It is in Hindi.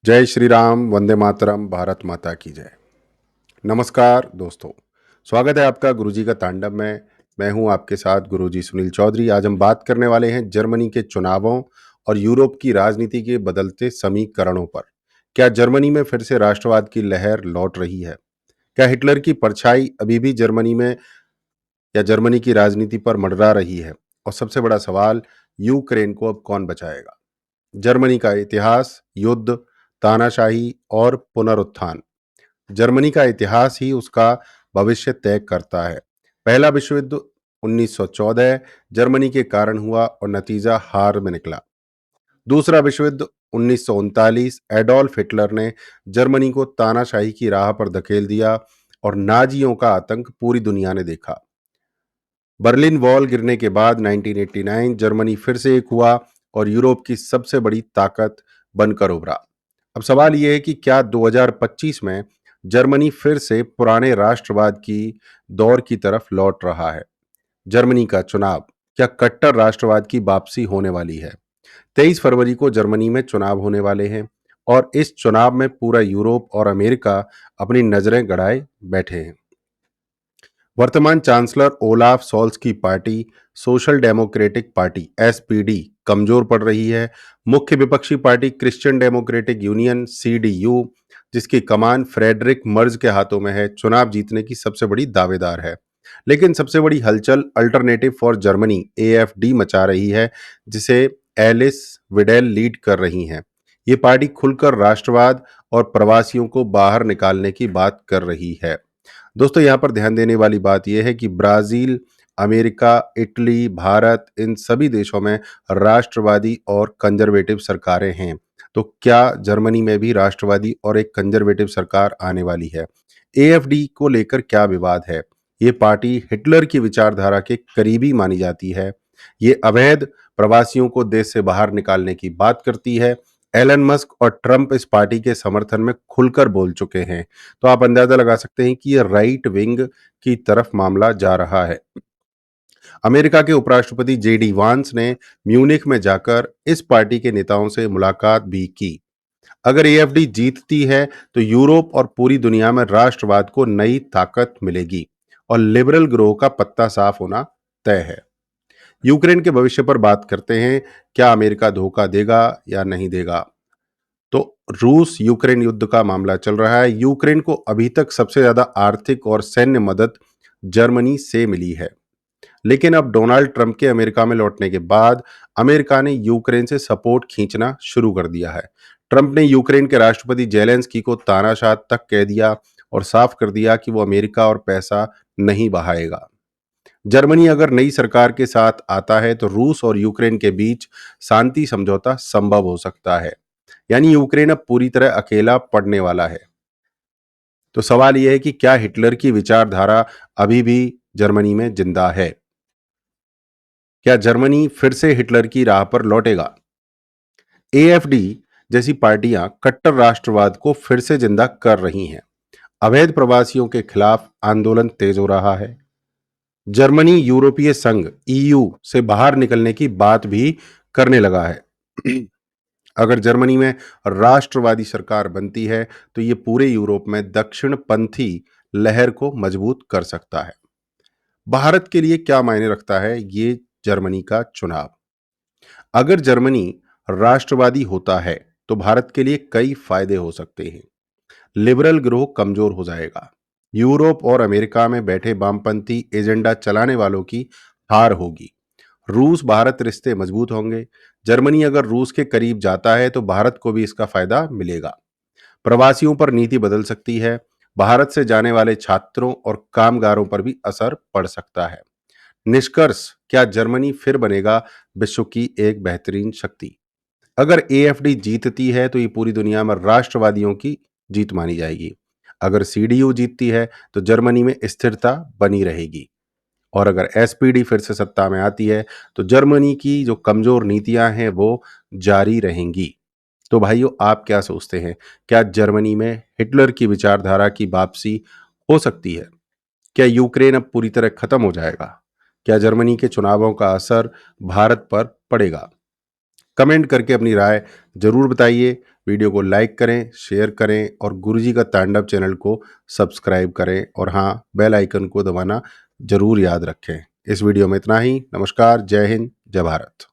जय श्री राम, वंदे मातरम, भारत माता की जय। नमस्कार दोस्तों, स्वागत है आपका गुरुजी का तांडव में। मैं हूं आपके साथ गुरुजी सुनील चौधरी। आज हम बात करने वाले हैं जर्मनी के चुनावों और यूरोप की राजनीति के बदलते समीकरणों पर। क्या जर्मनी में फिर से राष्ट्रवाद की लहर लौट रही है? क्या हिटलर की परछाई अभी भी जर्मनी में या जर्मनी की राजनीति पर मंडरा रही है? और सबसे बड़ा सवाल, यूक्रेन को अब कौन बचाएगा? जर्मनी का इतिहास, युद्ध, तानाशाही और पुनरुत्थान। जर्मनी का इतिहास ही उसका भविष्य तय करता है। पहला विश्व युद्ध 1914 जर्मनी के कारण हुआ और नतीजा हार में निकला। दूसरा विश्व युद्ध 1939 एडोल्फ हिटलर ने जर्मनी को तानाशाही की राह पर धकेल दिया और नाजियों का आतंक पूरी दुनिया ने देखा। बर्लिन वॉल गिरने के बाद 1989 जर्मनी फिर से एक हुआ और यूरोप की सबसे बड़ी ताकत बनकर उभरा। अब सवाल यह है कि क्या 2025 में जर्मनी फिर से पुराने राष्ट्रवाद की दौर की तरफ लौट रहा है? जर्मनी का चुनाव, क्या कट्टर राष्ट्रवाद की वापसी होने वाली है? 23 फरवरी को जर्मनी में चुनाव होने वाले हैं और इस चुनाव में पूरा यूरोप और अमेरिका अपनी नजरें गड़ाए बैठे हैं। वर्तमान चांसलर ओलाफ सोल्स की party social democratic party SPD कमजोर पड़ रही है। मुख्य विपक्षी party Christian democratic union CDU, जिसकी कमान फ्रेडरिक मर्ज के हाथों में है, चुनाव जीतने की सबसे बड़ी दावेदार है। लेकिन सबसे बड़ी हलचल अल्टरनेटिव फॉर जर्मनी एएफडी मचा रही है, जिसे एलिस विडेल लीड कर रही हैं। ये पार्टी खुलकर राष्ट्रवाद और प्रवासियों को बाहर निकालने की बात कर रही है। दोस्तों, यहाँ पर ध्यान देने वाली बात यह है कि ब्राजील, अमेरिका, इटली, भारत, इन सभी देशों में राष्ट्रवादी और कंजर्वेटिव सरकारें हैं। तो क्या जर्मनी में भी राष्ट्रवादी और एक कंजर्वेटिव सरकार आने वाली है? एएफडी को लेकर क्या विवाद है? ये पार्टी हिटलर की विचारधारा के करीबी मानी जाती है। ये अवैध प्रवासियों को देश से बाहर निकालने की बात करती है। एलन मस्क और ट्रंप इस पार्टी के समर्थन में खुलकर बोल चुके हैं। तो आप अंदाजा लगा सकते हैं कि ये राइट विंग की तरफ मामला जा रहा है। अमेरिका के उपराष्ट्रपति जेडी वांस ने म्यूनिख में जाकर इस पार्टी के नेताओं से मुलाकात भी की। अगर एएफडी जीतती है तो यूरोप और पूरी दुनिया में राष्ट्रवाद को नई ताकत मिलेगी और लिबरल ग्रोह का पत्ता साफ होना तय है। यूक्रेन के भविष्य पर बात करते हैं। क्या अमेरिका धोखा देगा या नहीं देगा? तो रूस यूक्रेन युद्ध का मामला चल रहा है। यूक्रेन को अभी तक सबसे ज्यादा आर्थिक और सैन्य मदद जर्मनी से मिली है। लेकिन अब डोनाल्ड ट्रंप के अमेरिका में लौटने के बाद अमेरिका ने यूक्रेन से सपोर्ट खींचना शुरू कर दिया है। ट्रंप ने यूक्रेन के राष्ट्रपति जेलेंस्की को तानाशाह तक कह दिया और साफ कर दिया कि वो अमेरिका और पैसा नहीं बहाएगा। जर्मनी अगर नई सरकार के साथ आता है तो रूस और यूक्रेन के बीच शांति समझौता संभव हो सकता है। यानी यूक्रेन अब पूरी तरह अकेला पड़ने वाला है। तो सवाल यह है कि क्या हिटलर की विचारधारा अभी भी जर्मनी में जिंदा है? क्या जर्मनी फिर से हिटलर की राह पर लौटेगा? एएफडी जैसी पार्टियां कट्टर राष्ट्रवाद को फिर से जिंदा कर रही हैं। अवैध प्रवासियों के खिलाफ आंदोलन तेज हो रहा है। जर्मनी यूरोपीय संघ ईयू से बाहर निकलने की बात भी करने लगा है। अगर जर्मनी में राष्ट्रवादी सरकार बनती है तो ये पूरे यूरोप में दक्षिणपंथी लहर को मजबूत कर सकता है। भारत के लिए क्या मायने रखता है ये जर्मनी का चुनाव? अगर जर्मनी राष्ट्रवादी होता है तो भारत के लिए कई फायदे हो सकते हैं। लिबरल ग्रोह कमजोर हो जाएगा। यूरोप और अमेरिका में बैठे वामपंथी एजेंडा चलाने वालों की हार होगी। रूस भारत रिश्ते मजबूत होंगे। जर्मनी अगर रूस के करीब जाता है तो भारत को भी इसका फायदा मिलेगा। प्रवासियों पर नीति बदल सकती है। भारत से जाने वाले छात्रों और कामगारों पर भी असर पड़ सकता है। निष्कर्ष, क्या जर्मनी फिर बनेगा विश्व की एक बेहतरीन शक्ति? अगर एएफडी जीतती है तो ये पूरी दुनिया में राष्ट्रवादियों की जीत मानी जाएगी। अगर सीडीयू जीतती है तो जर्मनी में स्थिरता बनी रहेगी। और अगर एसपीडी फिर से सत्ता में आती है तो जर्मनी की जो कमजोर नीतियां हैं वो जारी रहेंगी। तो भाइयों, आप क्या सोचते हैं? क्या जर्मनी में हिटलर की विचारधारा की वापसी हो सकती है? क्या यूक्रेन अब पूरी तरह खत्म हो जाएगा? क्या जर्मनी के चुनावों का असर भारत पर पड़ेगा? कमेंट करके अपनी राय जरूर बताइए। वीडियो को लाइक करें, शेयर करें और गुरुजी का तांडव चैनल को सब्सक्राइब करें और हाँ, बेल आइकन को दबाना ज़रूर याद रखें। इस वीडियो में इतना ही। नमस्कार, जय हिंद, जय भारत।